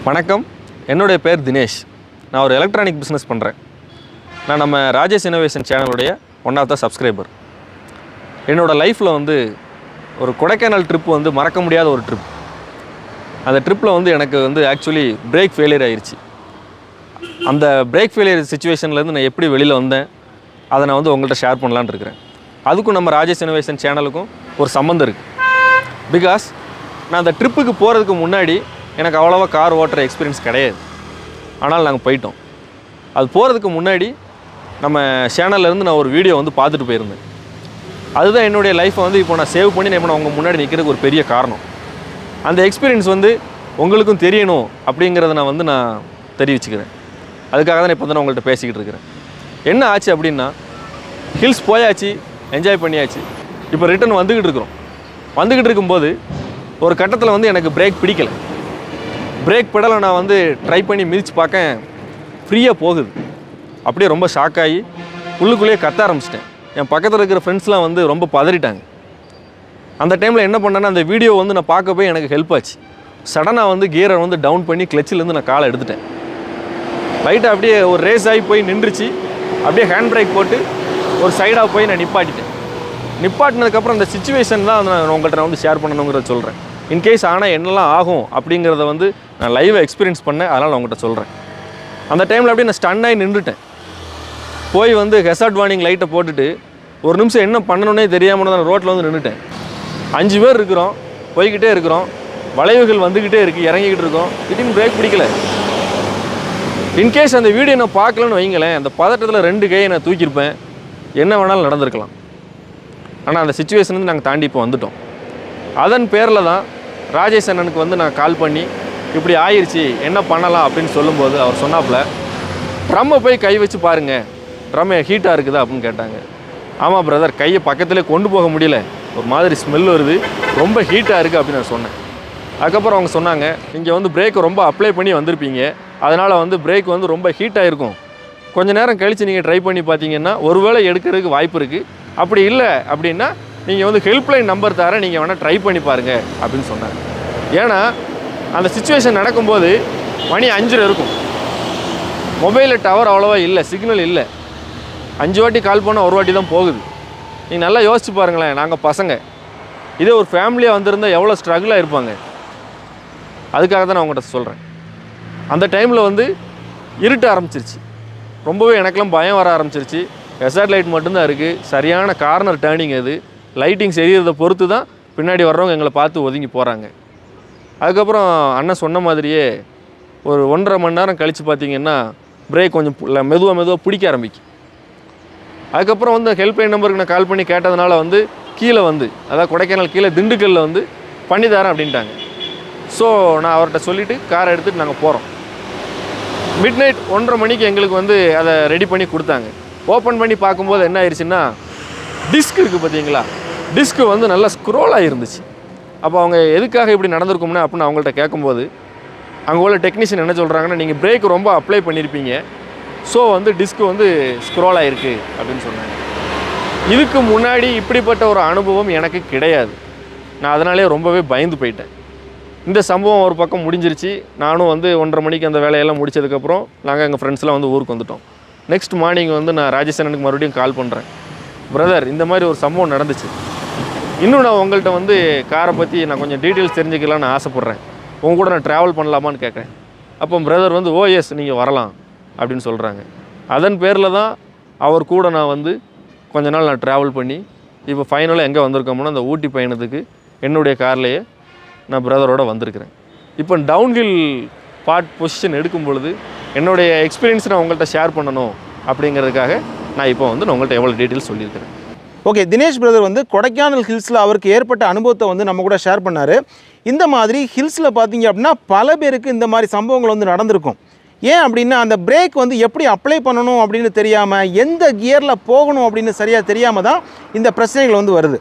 வணக்கம், என்னுடைய பேர் தினேஷ். நான் ஒரு எலக்ட்ரானிக் பிஸ்னஸ் பண்ணுறேன். நான் நம்ம ராஜேஷ் இன்னோவேஷன் சேனலுடைய ஒன் ஆஃப் த சப்ஸ்கிரைபர். என்னோடய லைஃப்பில் ஒரு கொடைக்கானல் ட்ரிப் மறக்க முடியாத ஒரு ட்ரிப். அந்த ட்ரிப்பில் எனக்கு ஆக்சுவலி பிரேக் ஃபெயிலியர் ஆயிடுச்சு. அந்த பிரேக் ஃபெயிலியர் சுச்சுவேஷன்லேருந்து நான் எப்படி வெளியில் வந்தேன் அதை நான் உங்கள்கிட்ட ஷேர் பண்ணலான்னு இருக்கிறேன். அதுக்கும் நம்ம ராஜேஷ் இன்னோவேஷன் சேனலுக்கும் ஒரு சம்மந்தம் இருக்குது. பிகாஸ் நான் அந்த ட்ரிப்புக்கு போகிறதுக்கு முன்னாடி எனக்கு அவ்வளோவா கார் ஓட்டுற எக்ஸ்பீரியன்ஸ் கிடையாது. ஆனால் நாங்கள் போயிட்டோம். அது போகிறதுக்கு முன்னாடி நம்ம சேனல்லேருந்து நான் ஒரு வீடியோ பார்த்துட்டு போயிருந்தேன். அதுதான் என்னுடைய லைஃப்பை இப்போ நான் சேவ் பண்ணி நான் உங்கள் முன்னாடி நிற்கிறதுக்கு ஒரு பெரிய காரணம். அந்த எக்ஸ்பீரியன்ஸ் உங்களுக்கும் தெரியணும் அப்படிங்கிறத நான் தெரிவிச்சுக்கிறேன். அதுக்காக தான் இப்போ நான் உங்கள்கிட்ட பேசிக்கிட்டு இருக்கிறேன். என்ன ஆச்சு அப்படின்னா, ஹில்ஸ் போயாச்சு, என்ஜாய் பண்ணியாச்சு. இப்போ ரிட்டன் வந்துக்கிட்டு இருக்கும்போது ஒரு கட்டத்தில் எனக்கு பிரேக் பிடிக்கலை. பிரேக் பெடலை நான் ட்ரை பண்ணி மிதித்து பார்க்க ஃப்ரீயாக போகுது. அப்படியே ரொம்ப ஷாக்காகி உள்ளுக்குள்ளேயே கத்த ஆரம்பிச்சிட்டேன். என் பக்கத்தில் இருக்கிற ஃப்ரெண்ட்ஸ்லாம் ரொம்ப பதறிட்டாங்க. அந்த டைமில் என்ன பண்ணேன்னா, அந்த வீடியோ நான் பார்க்க போய் எனக்கு ஹெல்ப் ஆச்சு. சடனாக கியரை டவுன் பண்ணி கிளச்சிலேருந்து நான் காலை எடுத்துட்டேன். லைட்டாக அப்படியே ஒரு ரேஸ் ஆகி போய் நின்றுச்சு. அப்படியே ஹேண்ட் பிரேக் போட்டு ஒரு சைடாக போய் நான் நிப்பாட்டினதுக்கப்புறம் அந்த சுச்சுவேஷன் தான் நான் உங்கள்கிட்ட ஷேர் பண்ணணுங்கிறத சொல்கிறேன். இன்கேஸ் ஆனால் என்னெல்லாம் ஆகும் அப்படிங்கிறத நான் லைவாக எக்ஸ்பீரியன்ஸ் பண்ணேன். அதனால் நான் உங்கள்கிட்ட சொல்கிறேன். அந்த டைமில் அப்படியே நான் ஸ்டன் ஆகி நின்றுட்டேன். போய் ஹெசார்ட் வார்னிங் லைட்டை போட்டுட்டு ஒரு நிமிஷம் என்ன பண்ணணுன்னே தெரியாமல் தான் ரோட்டில் நின்றுட்டேன். 5 பேர் இருக்கிறோம், போய்கிட்டே இருக்கிறோம், வளைவுகள் வந்துக்கிட்டே இருக்குது, இறங்கிக்கிட்டு இருக்கோம். திடீர்னு பிரேக் பிடிக்கலை. இன்கேஸ் அந்த வீடியோ நான் பார்க்கலன்னு வைங்களேன், அந்த பதட்டத்தில் 2 கையை நான் தூக்கியிருப்பேன். என்ன வேணாலும் நடந்திருக்கலாம். ஆனால் அந்த சுச்சுவேஷன் நாங்கள் தாண்டி இப்போ வந்துட்டோம். அதன் பேரில் தான் ராஜேஷ் அண்ணனுக்கு நான் கால் பண்ணி இப்படி ஆயிடுச்சு, என்ன பண்ணலாம் அப்படின்னு சொல்லும்போது அவர் சொன்னாப்புல, ட்ரம்மை போய் கை வச்சு பாருங்கள், ட்ரம்மை ஹீட்டாக இருக்குதா அப்படின்னு கேட்டாங்க. ஆமாம் பிரதர், கையை பக்கத்துலேயே கொண்டு போக முடியல, ஒரு மாதிரி ஸ்மெல் வருது, ரொம்ப ஹீட்டாக இருக்குது அப்படின்னு நான் சொன்னேன். அதுக்கப்புறம் அவங்க சொன்னாங்க, நீங்கள் பிரேக்கை ரொம்ப அப்ளை பண்ணி வந்திருப்பீங்க, அதனால் பிரேக் ரொம்ப ஹீட்டாக இருக்கும். கொஞ்சம் நேரம் கழித்து நீங்கள் ட்ரை பண்ணி பார்த்தீங்கன்னா ஒருவேளை எடுக்கிறதுக்கு வாய்ப்பு இருக்குது. அப்படி இல்லை அப்படின்னா நீங்கள் ஹெல்ப்லைன் நம்பர் தரேன், நீங்கள் வேணால் ட்ரை பண்ணி பாருங்கள் அப்படின்னு சொன்னாங்க. ஏன்னா அந்த சுச்சுவேஷன் நடக்கும்போது மணி 5 இருக்கும். மொபைலில் டவர் அவ்வளோவா இல்லை, சிக்னல் இல்லை. 5 வாட்டி கால் பண்ணால் ஒரு வாட்டி தான் போகுது. நீங்கள் நல்லா யோசிச்சு பாருங்களேன். நாங்கள் பசங்க, இதே ஒரு ஃபேமிலியாக வந்திருந்தால் எவ்வளோ ஸ்ட்ரகிளாக இருப்பாங்க. அதுக்காக தான் நான் உங்கள்கிட்ட சொல்கிறேன். அந்த டைமில் இருட்ட ஆரம்பிச்சிருச்சு. ரொம்பவே எனக்கெல்லாம் பயம் வர ஆரம்பிச்சிருச்சு. ஹெசார்ட் லைட் மட்டும்தான் இருக்குது. சரியான கார்னர் டேர்னிங் அது. லைட்டிங் செய்கிறத பொறுத்து தான் பின்னாடி வர்றவங்க எங்களை பார்த்து ஒதுங்கி போகிறாங்க. அதுக்கப்புறம் அண்ணன் சொன்ன மாதிரியே ஒரு 1.5 மணி நேரம் கழித்து பார்த்தீங்கன்னா பிரேக் கொஞ்சம் மெதுவாக பிடிக்க ஆரம்பிக்கும். அதுக்கப்புறம் ஹெல்ப்லைன் நம்பருக்கு நான் கால் பண்ணி கேட்டதுனால கீழே அதாவது கொடைக்கானல் கீழே திண்டுக்கல்லில் பண்ணி தரேன் அப்படின்ட்டாங்க. ஸோ நான் அவர்கிட்ட சொல்லிவிட்டு காரை எடுத்துகிட்டு நாங்கள் போகிறோம். மிட் நைட் 1:30 மணிக்கு எங்களுக்கு அதை ரெடி பண்ணி கொடுத்தாங்க. ஓப்பன் பண்ணி பார்க்கும்போது என்ன ஆயிடுச்சுன்னா, டிஸ்க் இருக்குது பார்த்தீங்களா, டிஸ்க்கு நல்லா ஸ்க்ரோலாக இருந்துச்சு. அப்போ அவங்க எதுக்காக இப்படி நடந்திருக்கும்னா அப்படின்னு அவங்கள்ட்ட கேட்கும்போது அங்கே உள்ள டெக்னீஷியன் என்ன சொல்கிறாங்கன்னா, நீங்கள் பிரேக் ரொம்ப அப்ளை பண்ணியிருப்பீங்க, ஸோ டிஸ்க்கு ஸ்க்ரோலாக இருக்குது அப்படின்னு சொன்னாங்க. இதுக்கு முன்னாடி இப்படிப்பட்ட ஒரு அனுபவம் எனக்கு கிடையாது. நான் அதனாலே ரொம்பவே பயந்து போயிட்டேன். இந்த சம்பவம் ஒரு பக்கம் முடிஞ்சிருச்சு. நானும் 1:30 மணிக்கு அந்த வேலையெல்லாம் முடிச்சதுக்கப்புறம் நாங்கள் எங்கள் ஃப்ரெண்ட்ஸ்லாம் ஊருக்கு வந்துட்டோம். நெக்ஸ்ட் மார்னிங் நான் ராஜேஷ் அண்ணனுக்கு மறுபடியும் கால் பண்ணுறேன். பிரதர், இந்த மாதிரி ஒரு சம்பவம் நடந்துச்சு, இன்னும் நான் உங்கள்கிட்ட காரை பற்றி நான் கொஞ்சம் டீட்டெயில்ஸ் தெரிஞ்சுக்கலான்னு ஆசைப்பட்றேன், உங்க கூட நான் ட்ராவல் பண்ணலாமான்னு கேட்குறேன். அப்போ பிரதர் ஓ எஸ், நீங்கள் வரலாம் அப்படின்னு சொல்கிறாங்க. அதன் பேரில் தான் அவர் கூட நான் கொஞ்ச நாள் நான் ட்ராவல் பண்ணி இப்போ ஃபைனலாக எங்கே வந்திருக்கோம்னா அந்த ஊட்டி பயணத்துக்கு என்னுடைய கார்லேயே நான் பிரதரோடு வந்திருக்கிறேன். இப்போ டவுன்ஹில் பார்ட் பொசிஷன் எடுக்கும் பொழுது என்னுடைய எக்ஸ்பீரியன்ஸ் நான் உங்கள்கிட்ட ஷேர் பண்ணணும் அப்படிங்கிறதுக்காக நான் இப்போ நான் உங்கள்கிட்ட எவ்வளோ டீட்டெயில்ஸ் சொல்லியிருக்கிறேன். ஓகே, தினேஷ் பிரதர் கொடைக்கானல் ஹில்ஸில் அவருக்கு ஏற்பட்ட அனுபவத்தை நம்ம கூட ஷேர் பண்ணார். இந்த மாதிரி ஹில்ஸில் பார்த்தீங்க அப்படின்னா பல பேருக்கு இந்த மாதிரி சம்பவங்கள் நடந்திருக்கும். ஏன் அப்படின்னா, அந்த பிரேக் எப்படி அப்ளை பண்ணணும் அப்படின்னு தெரியாமல், எந்த கியரில் போகணும் அப்படின்னு சரியாக தெரியாமல் தான் இந்த பிரச்சனைகள் வருது.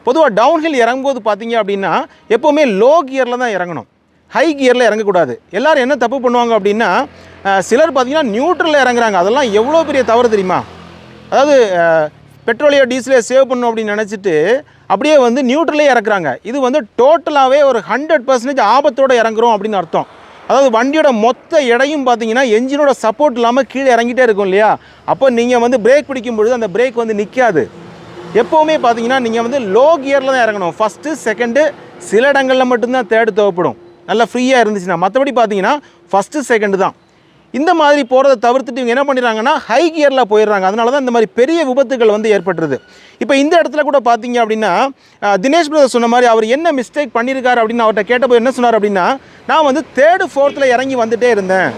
பொதுவாக டவுன்ஹில் இறங்கும்போது பார்த்தீங்க அப்படின்னா எப்போவுமே லோ கியரில் தான் இறங்கணும், ஹை கியரில் இறங்கக்கூடாது. எல்லோரும் என்ன தப்பு பண்ணுவாங்க அப்படின்னா, சிலர் பார்த்திங்கன்னா நியூட்ரலில் இறங்குறாங்க. அதெல்லாம் எவ்வளோ பெரிய தவறு தெரியுமா? அதாவது பெட்ரோலையோ டீசலையோ சேவ் பண்ணணும் அப்படின்னு நினச்சிட்டு அப்படியே நியூட்ரலே இறக்குறாங்க. இது டோட்டலாகவே ஒரு 100% ஆபத்தோடு இறங்குறோம் அப்படின்னு அர்த்தம். அதாவது வண்டியோட மொத்த எடையும் பார்த்தீங்கன்னா என்ஜினோட சப்போர்ட் இல்லாமல் கீழே இறங்கிட்டே இருக்கும் இல்லையா, அப்போ நீங்கள் வந்து பிரேக் பிடிக்கும் பொழுது அந்த பிரேக் வந்து நிற்காது. எப்போவுமே பார்த்தீங்கன்னா நீங்கள் வந்து லோ கியரில் தான் இறங்கணும். ஃபஸ்ட்டு செகண்டு, சில இடங்களில் மட்டும்தான் தேர்டு தேவைப்படும் நல்லா ஃப்ரீயாக இருந்துச்சுன்னா. மற்றபடி பார்த்தீங்கன்னா ஃபஸ்ட்டு செகண்டு தான். இந்த மாதிரி போகிறத தவிர்த்துட்டு இவங்க என்ன பண்ணிடுறாங்கன்னா ஹை கியரில் போயிடுறாங்க. அதனால தான் இந்த மாதிரி பெரிய விபத்துகள் வந்து ஏற்பட்டுருது. இப்போ இந்த இடத்துல கூட பார்த்தீங்க அப்படின்னா தினேஷ் பிரதர் சொன்ன மாதிரி அவர் என்ன மிஸ்டேக் பண்ணியிருக்காரு அப்படின்னு அவர்கிட்ட கேட்டப்போ என்ன சொன்னார் அப்படின்னா, நான் வந்து தேர்டு ஃபோர்த்தில் இறங்கி வந்துகிட்டே இருந்தேன்.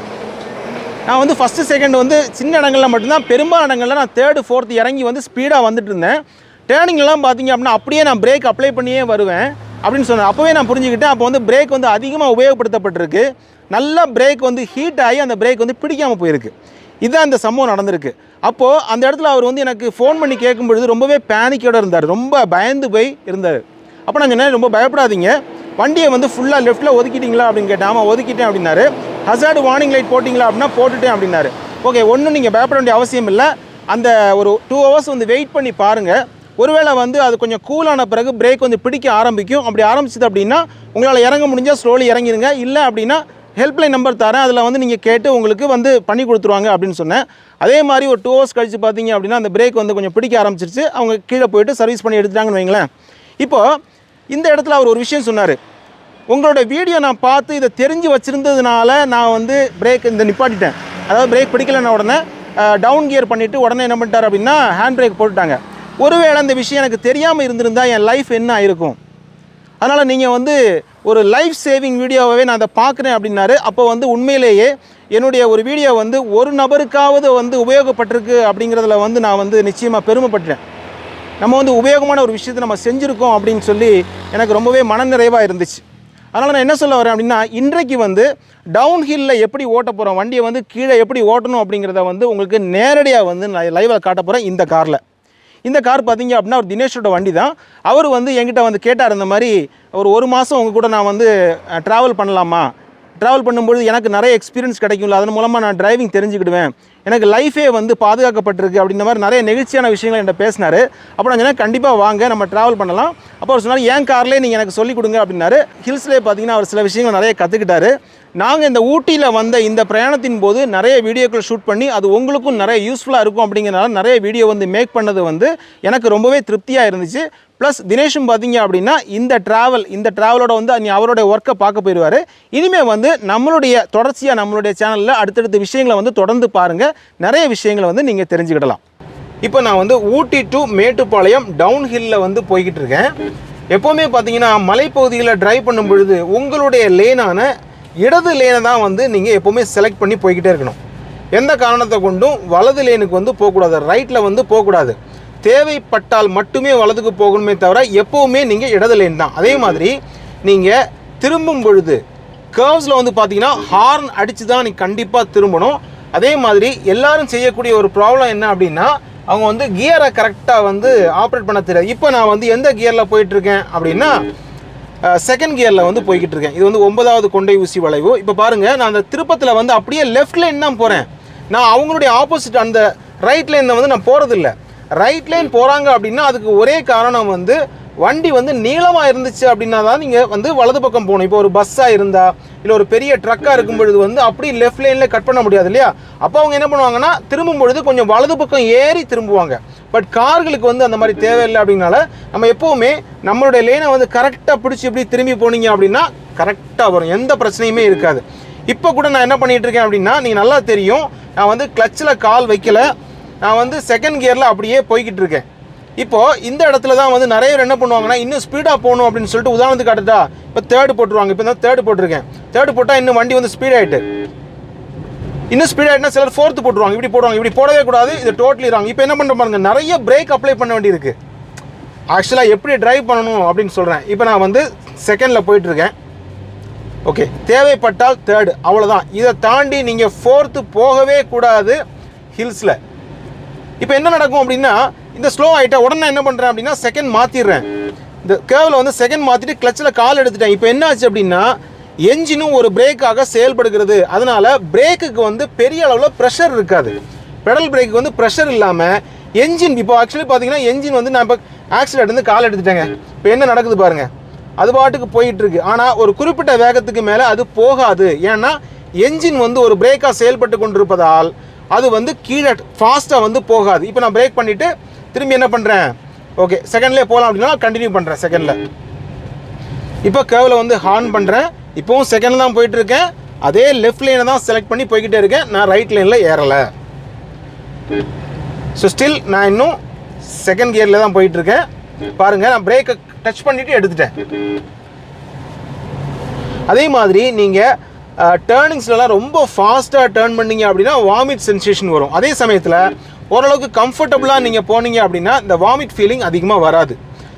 நான் வந்து ஃபஸ்ட்டு செகண்ட் வந்து சின்ன இடங்களில் மட்டும்தான், பெரும்பாலான இடங்களில் நான் தேர்டு ஃபோர்த்து இறங்கி வந்து ஸ்பீடாக வந்துட்டு இருந்தேன். டேர்னிங்லாம் பார்த்தீங்க அப்படின்னா அப்படியே நான் பிரேக் அப்ளை பண்ணியே வருவேன் அப்படின்னு சொன்னேன். அப்போவே நான் புரிஞ்சுக்கிட்டேன், அப்போ வந்து பிரேக் வந்து அதிகமாக உபயோகப்படுத்தப்பட்டிருக்கு. நல்லா பிரேக் வந்து ஹீட் ஆகி அந்த பிரேக் வந்து பிடிக்காமல் போயிருக்கு. இதுதான் இந்த சம்பவம் நடந்திருக்கு. அப்போது அந்த இடத்துல அவர் வந்து எனக்கு ஃபோன் பண்ணி கேட்கும் பொழுது ரொம்பவே பேனிக்கோடு இருந்தார், ரொம்ப பயந்து போய் இருந்தார். அப்போ நான் சொன்னேன், ரொம்ப பயப்படாதீங்க, வண்டியை வந்து ஃபுல்லாக லெஃப்ட்டில் ஒதுக்கிட்டீங்களா அப்படின்னு கேட்டேன். ஆமாம் ஒதுக்கிட்டேன் அப்படின்னாரு. ஹசார்டு வார்னிங் லைட் போட்டிங்களா அப்படின்னா போட்டுட்டேன் அப்படின்னாரு. ஓகே, ஒன்றும் நீங்கள் பயப்பட வேண்டிய அவசியம் இல்லை, அந்த ஒரு 2 hours வந்து வெயிட் பண்ணி பாருங்கள். ஒருவேளை வந்து அது கொஞ்சம் கூலான பிறகு பிரேக் வந்து பிடிக்க ஆரம்பிக்கும். அப்படி ஆரம்பிச்சது அப்படின்னா உங்களால் இறங்க முடிஞ்சால் ஸ்லோலி இறங்கிடுங்க, இல்லை அப்படின்னா ஹெல்ப்லைன் நம்பர் தரேன், அதில் வந்து நீங்கள் கேட்டு உங்களுக்கு வந்து பண்ணி கொடுத்துருவாங்க அப்படின்னு சொன்னேன். அதே மாதிரி ஒரு 2 hours கழித்து பார்த்தீங்க அப்படின்னா அந்த பிரேக் வந்து கொஞ்சம் பிடிக்க ஆரம்பிச்சிருச்சு. அவங்க கீழே போயிட்டு சர்வீஸ் பண்ணி எடுத்துட்டாங்கன்னு வைங்களேன். இப்போது இந்த இடத்துல அவர் ஒரு விஷயம் சொன்னார், உங்களோட வீடியோ நான் பார்த்து இதை தெரிஞ்சு வச்சுருந்ததுனால நான் வந்து பிரேக் இந்த நிப்பாட்டிட்டேன். அதாவது பிரேக் பிடிக்கலன்னா உடனே டவுன் கியர் பண்ணிவிட்டு உடனே என்ன பண்ணிட்டார் அப்படின்னா ஹேண்ட் பிரேக் போட்டுட்டாங்க. ஒருவேளை அந்த விஷயம் எனக்கு தெரியாமல் இருந்திருந்தால் என் லைஃப் என்ன ஆயிருக்கும். அதனால் நீங்கள் வந்து ஒரு லைஃப் சேவிங் வீடியோவே நான் அதை பார்க்குறேன் அப்படின்னாரு. அப்போ வந்து உண்மையிலேயே என்னுடைய ஒரு வீடியோ வந்து ஒரு நபருக்காவது வந்து உபயோகப்பட்டிருக்கு அப்படிங்கிறதுல வந்து நான் வந்து நிச்சயமாக பெருமைப்பட்டேன். நம்ம வந்து உபயோகமான ஒரு விஷயத்தை நம்ம செஞ்சுருக்கோம் அப்படின்னு சொல்லி எனக்கு ரொம்பவே மனநிறைவாக இருந்துச்சு. அதனால் நான் என்ன சொல்ல வரேன் அப்படின்னா, இன்றைக்கு வந்து டவுன் ஹில்லில் எப்படி ஓட்ட போகிறோம், வண்டியை வந்து கீழே எப்படி ஓட்டணும் அப்படிங்கிறத வந்து உங்களுக்கு நேரடியாக வந்து நான் லைவில் காட்ட போகிறேன் இந்த காரில். இந்த கார் பார்த்தீங்க அப்படின்னா ஒரு தினேஷோட வண்டி தான். அவர் வந்து என்கிட்ட வந்து கேட்டார், இந்த மாதிரி ஒரு மாதம் உங்கள் கூட நான் வந்து ட்ராவல் பண்ணலாமா, ட்ராவல் பண்ணும்போது எனக்கு நிறைய எக்ஸ்பீரியன்ஸ் கிடைக்கும்ல, அதன் மூலமாக நான் டிரைவிங் தெரிஞ்சுக்கிடுவேன், எனக்கு லைஃபே வந்து பாதுகாக்கப்பட்டிருக்கு அப்படின்ற மாதிரி நிறைய நெகிழ்ச்சியான விஷயங்கள் என்கிட்ட பேசினார். அப்போ நான் சொன்னேன், கண்டிப்பாக வாங்க நம்ம ட்ராவல் பண்ணலாம். அப்போ அவர் சொன்னார், என் கார்லேயே நீங்கள் எனக்கு சொல்லிக் கொடுங்க அப்படின்னாரு. ஹில்ஸ்லேயே பார்த்தீங்கன்னா அவர் சில விஷயங்கள் நிறைய கற்றுக்கிட்டாரு. நாங்கள் இந்த ஊட்டியில் வந்த இந்த பிரயாணத்தின் போது நிறைய வீடியோக்கள் ஷூட் பண்ணி அது உங்களுக்கும் நிறைய யூஸ்ஃபுல்லாக இருக்கும் அப்படிங்கிறனால நிறைய வீடியோ வந்து மேக் பண்ணது வந்து எனக்கு ரொம்பவே திருப்தியாக இருந்துச்சு. ப்ளஸ் தினேஷும் பார்த்தீங்க அப்படின்னா இந்த ட்ராவலோட வந்து அவருடைய ஒர்க்கை பார்க்க போயிடுவார். இனிமேல் வந்து நம்மளுடைய தொடர்ச்சியாக நம்மளுடைய சேனலில் அடுத்தடுத்த விஷயங்களை வந்து தொடர்ந்து பாருங்கள், நிறைய விஷயங்களை வந்து நீங்கள் தெரிஞ்சுக்கிடலாம். இப்போ நான் வந்து ஊட்டி டு மேட்டுப்பாளையம் டவுன் ஹில்லில் வந்து போய்கிட்டு இருக்கேன். எப்போவுமே பார்த்தீங்கன்னா மலைப்பகுதியில் ட்ரைவ் பண்ணும் பொழுது உங்களுடைய லேனான இடது லேனை தான் வந்து நீங்கள் எப்போவுமே செலக்ட் பண்ணி போய்கிட்டே இருக்கணும். எந்த காரணத்தை கொண்டும் வலது லேனுக்கு வந்து போகக்கூடாது, ரைட்டில் வந்து போகக்கூடாது. தேவைப்பட்டால் மட்டுமே வலதுக்கு போகணுமே தவிர எப்போவுமே நீங்கள் இடது லேன் தான். அதே மாதிரி நீங்கள் திரும்பும் பொழுது கர்வ்ஸில் வந்து பார்த்தீங்கன்னா ஹார்ன் அடித்து தான் நீங்கள் கண்டிப்பாக திரும்பணும். அதே மாதிரி எல்லாரும் செய்யக்கூடிய ஒரு ப்ராப்ளம் என்ன அப்படின்னா, அவங்க வந்து கியரை கரெக்டாக வந்து ஆப்ரேட் பண்ண தெரியாது. இப்போ நான் வந்து எந்த கியரில் போயிட்டுருக்கேன் அப்படின்னா செகண்ட் கியரில் வந்து போய்கிட்டு இருக்கேன். இது வந்து 9வது கொண்டை ஊசி வளைவு. இப்போ பாருங்கள், நான் அந்த திருப்பத்தில் வந்து அப்படியே லெஃப்ட் லைன் தான் போகிறேன். நான் அவங்களுடைய ஆப்போசிட் அந்த ரைட் லைனில் வந்து நான் போகிறதில்ல. ரைட் லைன் போகிறாங்க அப்படின்னா அதுக்கு ஒரே காரணம் வந்து வண்டி வந்து நீளமாக இருந்துச்சு அப்படின்னா தான் நீங்கள் வந்து வலது பக்கம் போகணும். இப்போ ஒரு பஸ்ஸாக இருந்தால் இல்லை ஒரு பெரிய ட்ரக்காக இருக்கும் பொழுது வந்து அப்படி லெஃப்ட் லைனில் கட் பண்ண முடியாது இல்லையா. அப்போ அவங்க என்ன பண்ணுவாங்கன்னா திரும்பும் பொழுது கொஞ்சம் வலது பக்கம் ஏறி திரும்புவாங்க. பட் கார்களுக்கு வந்து அந்த மாதிரி தேவையில்லை. அப்படின்னால நம்ம எப்போவுமே நம்மளுடைய லேனை வந்து கரெக்டாக பிடிச்சி எப்படி திரும்பி போனீங்க அப்படின்னா கரெக்டாக வரும், எந்த பிரச்சனையுமே இருக்காது. இப்போ கூட நான் என்ன பண்ணிகிட்டு இருக்கேன் அப்படின்னா, நீங்கள் நல்லா தெரியும், நான் வந்து கிளச்சில் கால் வைக்கல, நான் வந்து செகண்ட் கியரில் அப்படியே போய்கிட்டு இருக்கேன். இப்போது இந்த இடத்துல தான் வந்து நிறைய பேர் என்ன பண்ணுவாங்கன்னா, இன்னும் ஸ்பீடாக போகணும் அப்படின்னு சொல்லிட்டு உதாரணத்துக்கு காட்டுட்டா இப்போ தேர்டு போட்டுருவாங்க. இப்போ தான் தேர்டு போட்டிருக்கேன், தேர்டு போட்டால் இன்னும் வண்டி வந்து ஸ்பீட் ஆகிட்டு, இன்னும் ஸ்பீட் ஆகிட்டுனா சிலர் ஃபோர்த்து போட்டுருவாங்க. இப்படி போடுவாங்க, இப்படி போடவே கூடாது, இது டோட்டலி ராங். இப்போ என்ன பண்ணுற பாருங்க, நிறைய பிரேக் அப்ளை பண்ண வேண்டியிருக்கு. ஆக்சுவலாக எப்படி டிரைவ் பண்ணணும் அப்படின்னு சொல்கிறேன். இப்போ நான் வந்து செகண்டில் போயிட்டுருக்கேன். ஓகே, தேவைப்பட்டால் தேர்டு, அவ்வளோதான். இதை தாண்டி நீங்கள் ஃபோர்த்து போகவே கூடாது ஹில்ஸில். இப்போ என்ன நடக்கும் அப்படின்னா, இந்த ஸ்லோ ஆகிட்டா உடனே என்ன பண்ணுறேன் அப்படின்னா செகண்ட் மாற்றிடுறேன். இந்த கேர்வில் வந்து செகண்ட் மாற்றிட்டு கிளச்சில் கால் எடுத்துட்டேன். இப்போ என்ன ஆச்சு அப்படின்னா, என்ஜினும் ஒரு பிரேக்காக செயல்படுகிறது. அதனால் பிரேக்குக்கு வந்து பெரிய அளவில் ப்ரெஷர் இருக்காது. பெடல் பிரேக்கு வந்து ப்ரெஷர் இல்லாமல் என்ஜின், இப்போ ஆக்சுவலி பார்த்தீங்கன்னா என்ஜின் வந்து நான் இப்போ ஆக்சிடென்ட் வந்து கால் எடுத்துட்டேங்க. இப்போ என்ன நடக்குது பாருங்கள், அது பாட்டுக்கு போயிட்டுருக்கு. ஆனால் ஒரு குறிப்பிட்ட வேகத்துக்கு மேலே அது போகாது. ஏன்னா என்ஜின் வந்து ஒரு பிரேக்காக செயல்பட்டு கொண்டிருப்பதால் அது வந்து கீழே ஃபாஸ்ட்டாக வந்து போகாது. இப்போ நான் பிரேக் பண்ணிவிட்டு திரும்பி என்ன பண்ணுறேன், ஓகே செகண்ட்லேயே போகலாம் அப்படின்னா கண்டினியூ பண்ணுறேன் செகண்டில். இப்போ கேர்வில் வந்து ஹார்ன் பண்ணுறேன். இப்போவும் செகண்ட் தான் போயிட்டுருக்கேன். அதே லெஃப்ட் லைனை தான் செலக்ட் பண்ணி போய்கிட்டே இருக்கேன். நான் ரைட் லைனில் ஏறலை. ஸோ ஸ்டில் நான் இன்னும் செகண்ட் கியரில் தான் போயிட்டுருக்கேன். பாருங்கள், நான் பிரேக்கை டச் பண்ணிவிட்டு எடுத்துட்டேன். அதே மாதிரி நீங்கள் டேர்னிங்ஸ்லாம் ரொம்ப ஃபாஸ்ட்டாக டேர்ன் பண்ணிங்க அப்படின்னா வாமிட் சென்சேஷன் வரும். அதே சமயத்தில் ஓரளவுக்கு கம்ஃபர்டபுளாக நீங்கள் போனீங்க அப்படின்னா இந்த வாமிட் ஃபீலிங் அதிகமாக வராது.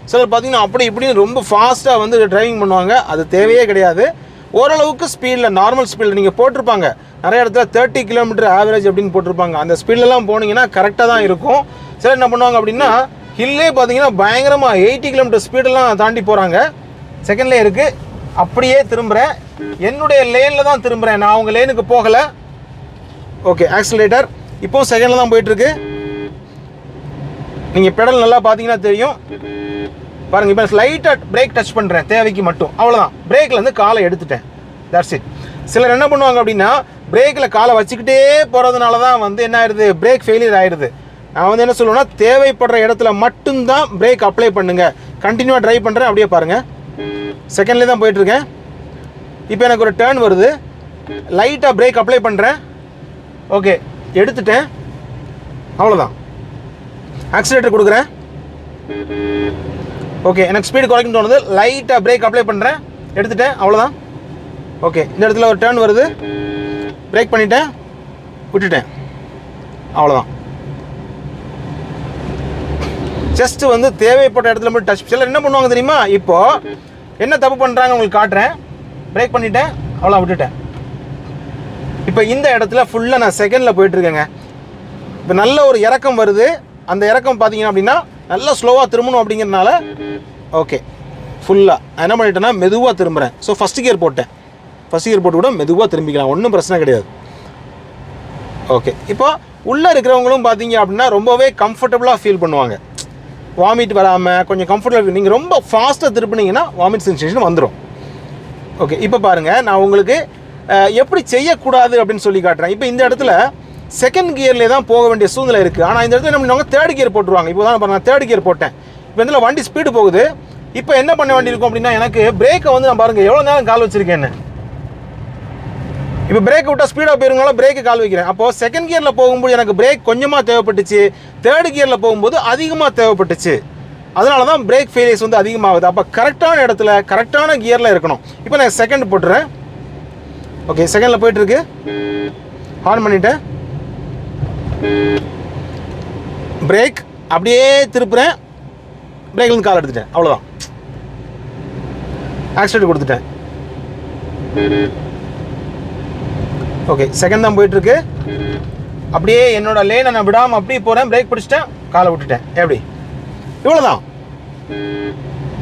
சிலர் பார்த்தீங்கன்னா அப்படி இப்படின்னு ரொம்ப ஃபாஸ்ட்டாக வந்து டிரைவிங் பண்ணுவாங்க. அது தேவையே கிடையாது. ஓரளவுக்கு ஸ்பீடில், நார்மல் ஸ்பீடில் நீங்கள் போட்டிருப்பாங்க. நிறைய இடத்துல 30 கிலோமீட்டர் ஆவரேஜ் அப்படின்னு போட்டிருப்பாங்க. அந்த ஸ்பீட்லலாம் போனீங்கன்னா கரெக்டாக தான் இருக்கும். சிலர் என்ன பண்ணுவாங்க அப்படின்னா ஹில்லே பார்த்தீங்கன்னா பயங்கரமாக 80 கிலோமீட்டர் ஸ்பீடெல்லாம் தாண்டி போகிறாங்க. செகண்ட்லேயே இருக்குது. அப்படியே திரும்புகிறேன், என்னுடைய லேனில் தான் திரும்புகிறேன், நான் அவங்க லேனுக்கு போகலை. ஓகே, ஆக்சிலேட்டர் இப்போது செகண்டில் தான் போயிட்டுருக்கு. நீங்கள் பெடல் நல்லா பார்த்தீங்கன்னா தெரியும். பாருங்கள், இப்போ லைட்டாக பிரேக் டச் பண்ணுறேன் தேவைக்கு மட்டும், அவ்வளோதான். பிரேக்லேருந்து காலை எடுத்துட்டேன். That's it. சிலர் என்ன பண்ணுவாங்க அப்படின்னா பிரேக்கில் காலை வச்சுக்கிட்டே போகிறதுனால தான் வந்து என்ன ஆயிடுது, பிரேக் ஃபெயிலியர் ஆயிடுது. நான் வந்து என்ன சொல்லுவேன்னா தேவைப்படுற இடத்துல மட்டும்தான் பிரேக் அப்ளை பண்ணுங்கள். கண்டினியூவாக ட்ரைவ் பண்ணுறேன். அப்படியே பாருங்கள், செகண்ட்லேயே தான் போயிட்டுருக்கேன். இப்போ எனக்கு ஒரு டேர்ன் வருது, லைட்டாக பிரேக் அப்ளை பண்ணுறேன். ஓகே, எடுத்துட்டேன், அவ்வளோதான். ஆக்சிலேட்டர் கொடுக்குறேன். ஓகே, எனக்கு ஸ்பீடு குறைக்கணும்னு தோணுது, லைட்டாக பிரேக் அப்ளை பண்ணுறேன், எடுத்துட்டேன், அவ்வளோதான். ஓகே, இந்த இடத்துல ஒரு டேர்ன் வருது, பிரேக் பண்ணிட்டேன், விட்டுட்டேன், அவ்வளோதான். ஜஸ்ட்டு வந்து தேவைப்பட்ட இடத்துல மட்டும் டச். சிலர் என்ன பண்ணுவாங்க தெரியுமா, இப்போது என்ன தப்பு பண்ணுறாங்க உங்களுக்கு காட்டுறேன். பிரேக் பண்ணிட்டேன், அவ்வளோ விட்டுட்டேன். இப்போ இந்த இடத்துல ஃபுல்லாக நான் செகண்டில் போயிட்டுருக்கேங்க. இப்போ நல்ல ஒரு இறக்கம் வருது. அந்த இறக்கம் பார்த்தீங்கன்னா அப்படின்னா நல்லா ஸ்லோவாக திரும்பணும் அப்படிங்கிறதுனால ஓகே ஃபுல்லாக நான் என்ன பண்ணிட்டேன்னா மெதுவாக திரும்புகிறேன். ஸோ ஃபஸ்ட் கியர் போட்டேன். ஃபஸ்ட் கியர் போட்டு கூட மெதுவாக திரும்பிக்கலாம், ஒன்றும் பிரச்சனை கிடையாது. ஓகே, இப்போ உள்ளே இருக்கிறவங்களும் பார்த்தீங்க அப்படின்னா ரொம்பவே கம்ஃபர்டபுளாக ஃபீல் பண்ணுவாங்க. வாமிட் வராமல் கொஞ்சம் கம்ஃபர்டபுளாக. நீங்கள் ரொம்ப ஃபாஸ்ட்டாக திருப்பினீங்கன்னா வாமிட் சென்சேஷன் வந்துடும். ஓகே, இப்போ பாருங்கள், நான் உங்களுக்கு எப்படி செய்யக்கூடாது அப்படின்னு சொல்லி காட்டுறேன். இப்போ இந்த இடத்துல செகண்ட் கியர்லேயே தான் போக வேண்டிய சூழ்நிலை இருக்குது. ஆனால் இந்த இடத்துல என்ன பண்ணுவாங்க, தேர்ட் கியர் போட்டுருவாங்க. இப்போ தான் பாருங்கள், தேர்ட் கியர் போட்டேன். இப்போ இதில் வண்டி ஸ்பீடு போகுது. இப்போ என்ன பண்ண வேண்டியிருக்கும் அப்படின்னா எனக்கு பிரேக்கை வந்து நான் பாருங்கள் எவ்வளோ நேரம் கால் வச்சுருக்கேன்னு. இப்போ பிரேக் விட்டால் ஸ்பீடாக போயிருங்கனால பிரேக்கு கால் வைக்கிறேன். அப்போது செகண்ட் கியரில் போகும்போது எனக்கு பிரேக் கொஞ்சமாக தேவைப்பட்டுச்சு, தேர்ட் கியரில் போகும்போது அதிகமாக தேவைப்பட்டுச்சு. அதனால தான் பிரேக் ஃபெயிலியர்ஸ் வந்து அதிகமாகுது. அப்போ கரெக்டான இடத்துல கரெக்டான கியரில் இருக்கணும். இப்போ நான் செகண்ட் போட்டுறேன். ஓகே, செகண்டில் போயிட்டுருக்கு. ஆன் பண்ணிவிட்டேன். பிரேக் அப்படியே திருப்புறேன், பிரேக்லேருந்து கால் எடுத்துட்டேன், அவ்வளோதான். ஆக்சிலேட்டர் கொடுத்துட்டேன். ஓகே, செகண்ட் தான் போயிட்டுருக்கு. அப்படியே என்னோட லேனை நான் விடாமல் அப்படியே போகிறேன், பிரேக் பிடிச்சிட்டேன், காலை விட்டுட்டேன். எப்படி, இவ்வளோதான்.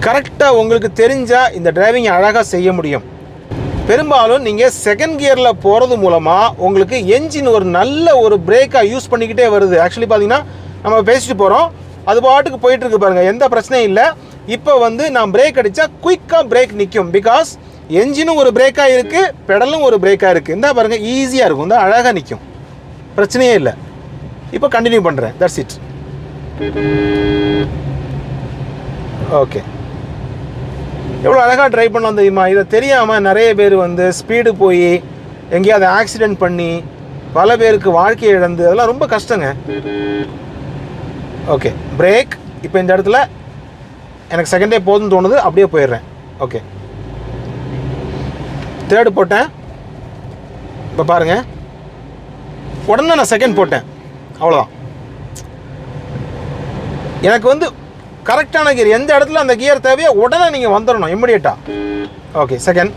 கரெக்டாக உங்களுக்கு தெரிஞ்சால் இந்த டிரைவிங் அழகாக செய்ய முடியும். பெரும்பாலும் நீங்கள் செகண்ட் கியரில் போகிறது மூலமாக உங்களுக்கு என்ஜின் ஒரு நல்ல ஒரு பிரேக்காக யூஸ் பண்ணிக்கிட்டே வருது. ஆக்சுவலி பார்த்தீங்கன்னா நம்ம பேசிட்டு போகிறோம், அது பாட்டுக்கு போயிட்டுருக்கு பாருங்கள், எந்த பிரச்சனையும் இல்லை. இப்போ வந்து நான் பிரேக் அடித்தா குயிக்காக பிரேக் நிற்கும். பிகாஸ் என்ஜினும் ஒரு பிரேக்காக இருக்குது, பெடலும் ஒரு பிரேக்காக இருக்குது. இந்த பாருங்கள், ஈஸியாக இருக்கும், இந்த அழகாக நிற்கும், பிரச்சனையே இல்லை. இப்போ கண்டினியூ பண்ணுறேன். That's it. ஓகே, எவ்வளோ அழகாக ட்ரை பண்ணலாம் தெரியுமா? இதை தெரியாமல் நிறைய பேர் வந்து ஸ்பீடு போய் எங்கேயாவது ஆக்சிடெண்ட் பண்ணி பல பேருக்கு வாழ்க்கையை இழந்து, அதெல்லாம் ரொம்ப கஷ்டங்க. Okay, break. இப்போ இந்த இடத்துல எனக்கு செகண்டே போதும்னு தோணுது, அப்படியே போயிடுறேன். ஓகே, தேர்டு போட்டேன். இப்போ பாருங்கள், உடனே நான் செகண்ட் போட்டேன், அவ்வளோதான். எனக்கு வந்து கரெக்டான கியர், எந்த இடத்துல அந்த கியர் தேவையோ உடனே நீங்கள் வந்துடணும் இம்மிடியேட்டாக. Okay, second.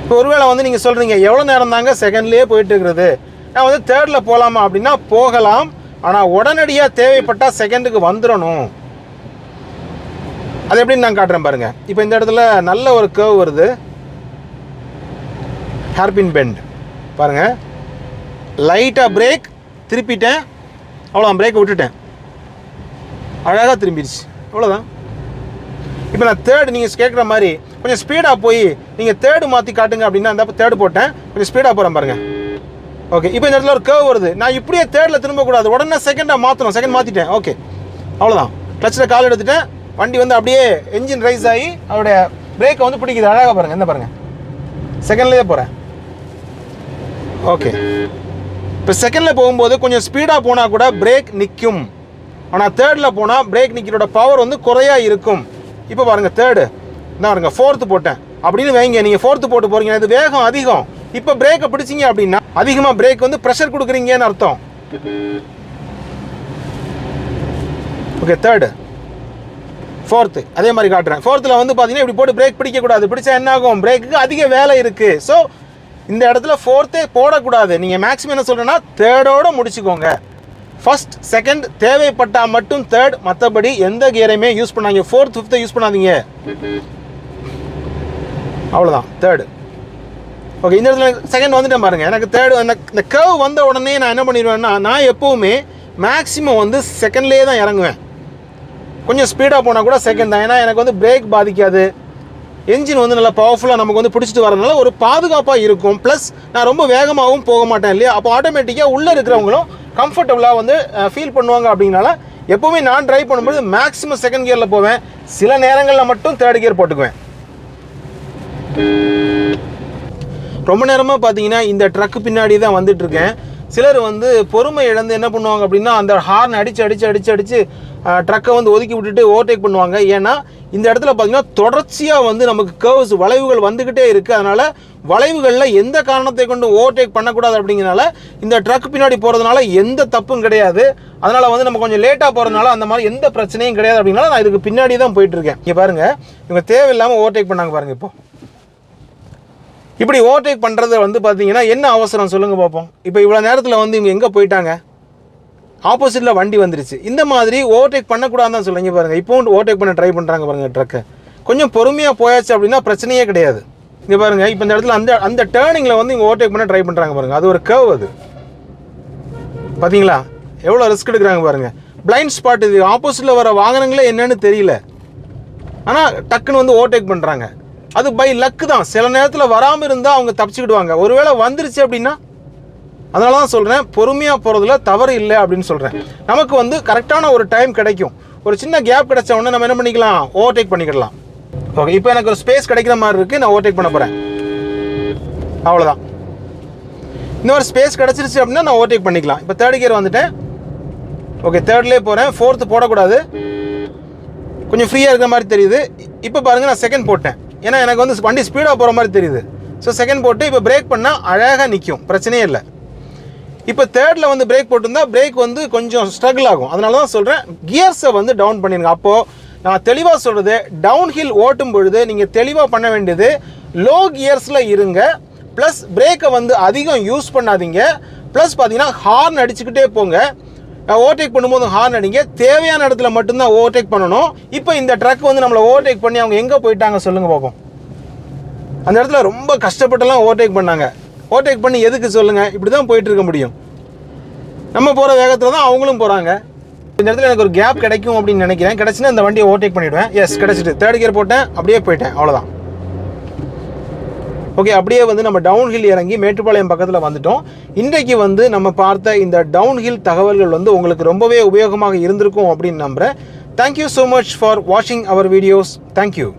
இப்போ ஒருவேளை வந்து நீங்கள் சொல்கிறீங்க எவ்வளோ நேரம் தாங்க செகண்ட்லேயே போயிட்டு இருக்கிறது, நான் வந்து தேர்டில் போகலாமா அப்படின்னா போகலாம். ஆனால் உடனடியாக தேவைப்பட்டால் செகண்டுக்கு வந்துடணும். அது எப்படின்னு நான் காட்டுறேன் பாருங்கள். இப்போ இந்த இடத்துல நல்ல ஒரு கர்வ் வருது, ஹேர்பின் பெண்ட் பாருங்கள். லைட்டாக பிரேக் திருப்பிட்டேன், அவ்வளோதான். பிரேக்கை விட்டுட்டேன், அழகாக திரும்பிடுச்சு, அவ்வளோதான். இப்போ நான் தேர்டு நீங்கள் கேட்குற மாதிரி கொஞ்சம் ஸ்பீடாக போய் நீங்கள் தேர்டு மாற்றி காட்டுங்க அப்படின்னா அந்த தேர்டு போட்டேன், கொஞ்சம் ஸ்பீடாக போகிறேன் பாருங்கள். ஓகே, இப்போ இந்த இடத்துல ஒரு கர்வ் வருது, நான் இப்படியே தேர்டில் திரும்பக்கூடாது, உடனே செகண்டாக மாற்றணும். செகண்ட் மாற்றிட்டேன். ஓகே, அவ்வளோதான். கிளச்சில் கால் எடுத்துட்டேன், வண்டி வந்து அப்படியே என்ஜின் ரைஸ் ஆகி அவருடைய பிரேக்கை வந்து பிடிக்குது. அழகாக பாருங்கள், என்ன பாருங்கள், செகண்ட்லேயே போகிறேன். ஓகே, இப்போ செகண்டில் போகும்போது கொஞ்சம் ஸ்பீடாக போனால் கூட பிரேக் நிற்கும். ஆனால் தேர்டில் போனால் பிரேக் நிற்கிறோட பவர் வந்து குறையாக இருக்கும். இப்போ பாருங்கள் தேர்டு தான் பாருங்கள், ஃபோர்த்து போட்டேன் அப்படின்னு வைங்க. நீங்கள் ஃபோர்த்து போட்டு போகிறீங்க, இது வேகம் அதிகம். இப்போ பிரேக்கை பிடிச்சிங்க அப்படின்னா அதிகமாக பிரேக் வந்து ப்ரெஷர் கொடுக்குறீங்கன்னு அர்த்தம். ஓகே, தேர்டு ஃபோர்த்து அதே மாதிரி காட்டுறேன். ஃபோர்த்தில் வந்து பார்த்தீங்கன்னா இப்படி போட்டு பிரேக் பிடிக்கக்கூடாது. பிடிச்சா என்ன ஆகும், பிரேக்குக்கு அதிக வேலை இருக்குது. ஸோ இந்த இடத்துல ஃபோர்த்தே போடக்கூடாது. நீங்கள் மேக்ஸிமம் என்ன சொல்கிறேன்னா தேர்டோடு முடிச்சுக்கோங்க. ஃபர்ஸ்ட் செகண்ட் தேவைப்பட்டால் மட்டும் தேர்ட், மற்றபடி எந்த கியரையுமே யூஸ் பண்ணாங்க. ஃபோர்த் ஃபிஃப்த்தை யூஸ் பண்ணாதீங்க. அவ்வளோதான் தேர்டு. ஓகே, இந்த இடத்துல செகண்ட் வந்துட்டேன் பாருங்கள். எனக்கு தேர்டு இந்த கர்வ் வந்த உடனே நான் என்ன பண்ணிடுவேன்னா, நான் எப்போவுமே மேக்ஸிமம் வந்து செகண்ட்லேயே தான் இறங்குவேன். கொஞ்சம் ஸ்பீடாக போனால் கூட செகண்ட் தான். ஏன்னா எனக்கு வந்து பிரேக் பாதிக்காது, என்ஜின் வந்து நல்லா பவர்ஃபுல்லாக நமக்கு வந்து பிடிச்சிட்டு வரதுனால ஒரு பாதுகாப்பாக இருக்கும். ப்ளஸ் நான் ரொம்ப வேகமாகவும் போக மாட்டேன் இல்லையா, அப்போ ஆட்டோமேட்டிக்காக உள்ளே இருக்கிறவங்களும் கம்ஃபர்டபுளாக வந்து ஃபீல் பண்ணுவாங்க. அப்படின்னால எப்போவுமே நான் ட்ரைவ் பண்ணும்போது மேக்ஸிமம் செகண்ட் கியரில் போவேன். சில நேரங்களில் மட்டும் தேர்ட் கியர் போட்டுக்குவேன். ரொம்ப நேரமாக பார்த்தீங்கன்னா இந்த ட்ரக்கு பின்னாடி தான் வந்துட்டுருக்கேன். சிலர் வந்து பொறுமை இழந்து என்ன பண்ணுவாங்க அப்படின்னா அந்த ஹார்ன் அடித்து ட்ரக்கை வந்து ஒதுக்கி விட்டுட்டு ஓவர்டேக் பண்ணுவாங்க. ஏன்னா இந்த இடத்துல பார்த்தீங்கன்னா தொடர்ச்சியாக வந்து நமக்கு கர்வ்ஸ் வளைவுகள் வந்துக்கிட்டே இருக்குது. அதனால் வளைவுகளில் எந்த காரணத்தை கொண்டு ஓவர்டேக் பண்ணக்கூடாது. அப்படிங்கிறனால இந்த ட்ரக் பின்னாடி போகிறதுனால எந்த தப்பும் கிடையாது. அதனால் வந்து நம்ம கொஞ்சம் லேட்டாக போகிறதுனால அந்த மாதிரி எந்த பிரச்சனையும் கிடையாது. அப்படின்னால நான் இதுக்கு பின்னாடி தான் போயிட்டுருக்கேன். இங்கே பாருங்கள், இவங்க தேவையில்லாமல் ஓவர்டேக் பண்ணாங்க பாருங்கள். இப்படி ஓவர்டேக் பண்ணுறது வந்து பார்த்தீங்கன்னா என்ன அவசரம் சொல்லுங்கள் பார்ப்போம். இப்போ இவ்வளோ நேரத்தில் வந்து இவங்க எங்கே போயிட்டாங்க, ஆப்போசிட்டில் வண்டி வந்துருச்சு. இந்த மாதிரி ஓவர்டேக் பண்ணக்கூடாதுன்னு தான் சொல்லுங்க பாருங்கள். இப்போ ஓவர்டேக் பண்ண ட்ரை பண்ணுறாங்க பாருங்கள் ட்ரக்கை. கொஞ்சம் பொறுமையாக போயாச்சு அப்படின்னா பிரச்சனையே கிடையாது. இங்கே பாருங்கள், இப்போ இந்த இடத்துல அந்த டேர்னிங்கில் வந்து இங்கே ஓவர்டேக் பண்ண ட்ரை பண்ணுறாங்க பாருங்கள். அது ஒரு கர்வ். அது பார்த்தீங்களா எவ்வளோ ரிஸ்க் எடுக்கிறாங்க பாருங்கள். Blind spot. இது ஆப்போசிட்டில் வர வாகனங்களே என்னன்னு தெரியல, ஆனால் டக்குன்னு வந்து ஓவர்டேக் பண்ணுறாங்க. அது பை லக்கு தான். சில நேரத்தில் வராமல் இருந்தால் அவங்க தப்பிச்சுக்கிடுவாங்க. ஒருவேளை வந்துருச்சு அப்படின்னா, அதனால தான் சொல்கிறேன் பொறுமையாக போகிறதுல தவறு இல்லை அப்படின்னு சொல்கிறேன். நமக்கு வந்து கரெக்டான ஒரு டைம் கிடைக்கும். ஒரு சின்ன கேப் கிடைச்ச உடனே நம்ம என்ன பண்ணிக்கலாம், ஓவர்டேக் பண்ணிக்கிடலாம். ஓகே, இப்போ எனக்கு ஒரு ஸ்பேஸ் கிடைக்கிற மாதிரி இருக்குது, நான் ஓவர்டேக் பண்ண போகிறேன். அவ்வளோதான். இன்னொரு ஸ்பேஸ் கிடச்சிருச்சு அப்படின்னா நான் ஓவர்டேக் பண்ணிக்கலாம். இப்போ தேர்ட் கியர் வந்துட்டேன். ஓகே, தேர்ட்லேயே போகிறேன். ஃபோர்த்து போடக்கூடாது, கொஞ்சம் ஃப்ரீயாக இருக்கிற மாதிரி தெரியுது. இப்போ பாருங்கள், நான் செகண்ட் போட்டேன். ஏன்னா எனக்கு வந்து வண்டி ஸ்பீடாக போகிற மாதிரி தெரியுது. ஸோ செகண்ட் போட்டு இப்போ பிரேக் பண்ணால் அழகாக நிற்கும், பிரச்சனையே இல்லை. இப்போ தேர்டில் வந்து பிரேக் போட்டிருந்தா பிரேக் வந்து கொஞ்சம் ஸ்ட்ரகிள் ஆகும். அதனால தான் சொல்கிறேன் கியர்ஸை வந்து டவுன் பண்ணிடுங்க. அப்போது நான் தெளிவாக சொல்கிறது, டவுன் ஹில் ஓட்டும் பொழுது நீங்கள் தெளிவாக பண்ண வேண்டியது லோ கியர்ஸில் இருங்க. ப்ளஸ் பிரேக்கை வந்து அதிகம் யூஸ் பண்ணாதீங்க. ப்ளஸ் பார்த்தீங்கன்னா ஹார்ன் அடிச்சுக்கிட்டே போங்க. ஓவர்டேக் பண்ணும்போது ஹார்ன் அடிங்க. தேவையான இடத்துல மட்டும்தான் ஓவர்டேக் பண்ணணும். இப்போ இந்த ட்ரக் வந்து நம்மளை ஓவர்டேக் பண்ணி அவங்க எங்கே போயிட்டாங்க சொல்லுங்கள் பார்ப்போம். அந்த இடத்துல ரொம்ப கஷ்டப்பட்டுலாம் ஓவர்டேக் பண்ணாங்க. ஓவர்டேக் பண்ணி எதுக்கு சொல்லுங்கள், இப்படி தான் போயிட்டு இருக்க முடியும். நம்ம போகிற வேகத்தில் தான் அவங்களும் போகிறாங்க. இந்த இடத்துல எனக்கு ஒரு கேப் கிடைக்கும் அப்படின்னு நினைக்கிறேன். கிடச்சின்னா இந்த வண்டியை ஓவர்டேக் பண்ணிவிடுவேன். எஸ், கிடச்சிட்டு தேர்ட் கியர் போட்டேன், அப்படியே போயிட்டேன். அவ்வளோதான். ஓகே, அப்படியே வந்து நம்ம டவுன் ஹில் இறங்கி மேட்டுப்பாளையம் பக்கத்தில் வந்துட்டோம். இன்றைக்கு வந்து நம்ம பார்த்த இந்த டவுன் ஹில் தகவல்கள் வந்து உங்களுக்கு ரொம்பவே உபயோகமாக இருந்திருக்கும் அப்படின்னு நம்புகிறேன். தேங்க்யூ ஸோ மச் ஃபார் வாட்சிங் அவர் வீடியோஸ். தேங்க்யூ.